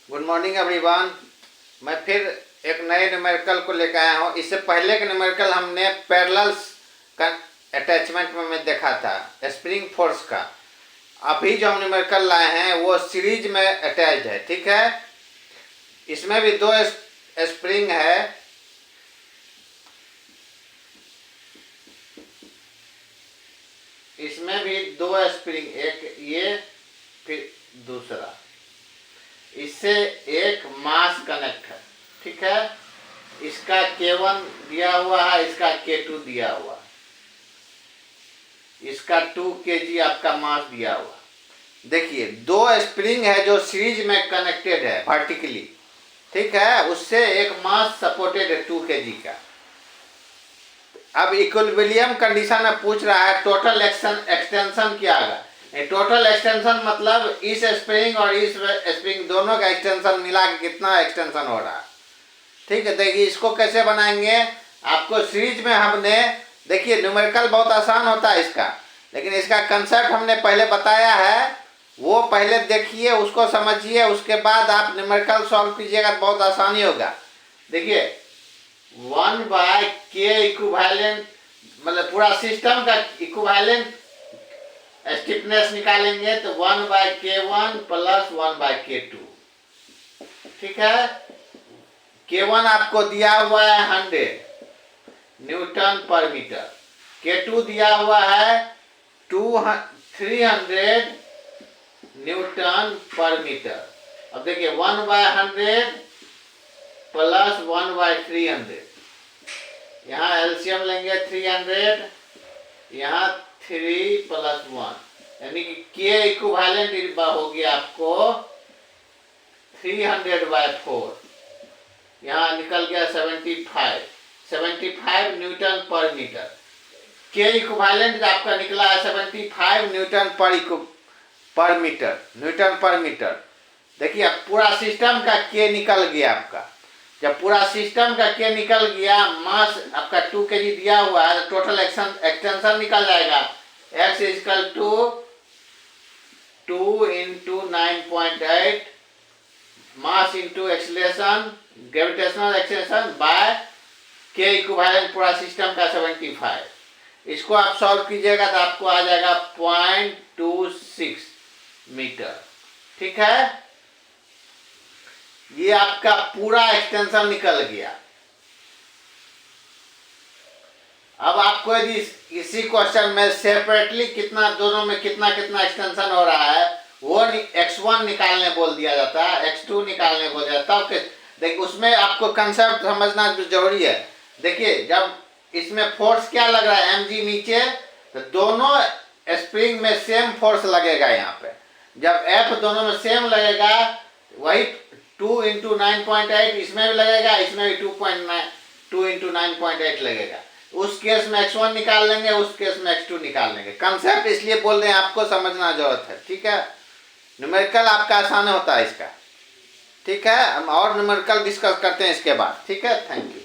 Good morning everyone. मैं फिर एक नए न्यूमेरिकल को लेकर आया हूँ। इससे पहले का न्यूमेरिकल हमने पैरेलल्स का अटैचमेंट में देखा था, स्प्रिंग फोर्स का। अभी जो हम न्यूमेरिकल लाए हैं वो सीरीज में अटैच्ड है, ठीक है। इसमें भी दो स्प्रिंग है। इसमें भी दो स्प्रिंग, एक ये फिर दूसरा। इससे एक मास कनेक्ट है, ठीक है। इसका K1 दिया हुआ है, इसका K2 दिया हुआ, इसका 2 kg आपका मास दिया हुआ। देखिए दो स्प्रिंग है जो सीरीज में कनेक्टेड है वर्टिकली, ठीक है। उससे एक मास सपोर्टेड है 2 kg का। अब इक्विलिब्रियम कंडीशन में पूछ रहा है टोटल एक्सटेंशन क्या होगा। टोटल एक्सटेंशन मतलब इस स्प्रिंग और इस स्प्रिंग दोनों का एक्सटेंशन मिला के कितना एक्सटेंशन हो रहा है, ठीक है। देखिए इसको कैसे बनाएंगे। आपको सीरीज में हमने, देखिए न्यूमेरिकल बहुत आसान होता है इसका, लेकिन इसका कंसेप्ट हमने पहले बताया है, वो पहले देखिए, उसको समझिए, उसके बाद आप न्यूमेरिकल सॉल्व कीजिएगा तो बहुत आसानी होगा। देखिए 1/k इक्विवेलेंट मतलब पूरा सिस्टम का इक्विवेलेंट स्टिफनेस निकालेंगे तो 1/k1 प्लस 1/k2, ठीक है। K1 आपको दिया हुआ है 100 न्यूटन पर मीटर, K2 दिया हुआ है 300 न्यूटन पर मीटर। अब देखिए 1/100 प्लस 1/300, यहाँ एलसीएम लेंगे 300, यहाँ 3 प्लस 1, यानी कि K इक्विवेलेंट हो गया आपको 300/4, यहाँ निकल गया 75 न्यूटन पर मीटर। K इक्विवेलेंट आपका निकला है 75 न्यूटन पर मीटर। देखिए अब पूरा सिस्टम का K निकल गया आपका। जब पूरा सिस्टम का K निकल गया, मास आपका 2 kg दिया हुआ है, तो टोटल एक्सटेंशन निकल जाएगा। X equal to 2 into 9.8 mass into acceleration, gravitational acceleration by K equivalent पूरा सिस्टम का 75। इसको आप सॉल्व कीजिएगा तो आपको आ जाएगा 0.26 मीटर, ठीक है। ये आपका पूरा एक्सटेंशन निकल गया। अब आपको यदि इसी क्वेश्चन में सेपरेटली कितना, दोनों में कितना कितना एक्सटेंशन हो रहा है वो x1 निकालने बोल दिया जाता है, x2 निकालने बोल दिया जाता है। देखिए उसमें आपको कंसेप्ट समझना जरूरी है। देखिए जब इसमें फोर्स क्या लग रहा है, mg नीचे, तो दोनों स्प्रिंग में सेम फोर्स लगेगा। यहाँ पे जब F दोनों में सेम लगेगा, वही 2 इंटू 9.8 इसमें भी लगेगा, इसमें भी 2 इंटू 9.8 लगेगा। उस केस में x1 निकाल लेंगे, उस केस में x2 निकाल लेंगे। कंसेप्ट इसलिए बोल रहे हैं, आपको समझना जरूरत है, ठीक है। न्यूमेरिकल आपका आसान होता है इसका, ठीक है। हम और न्यूमेरिकल डिस्कस करते हैं इसके बाद, ठीक है। Thank you.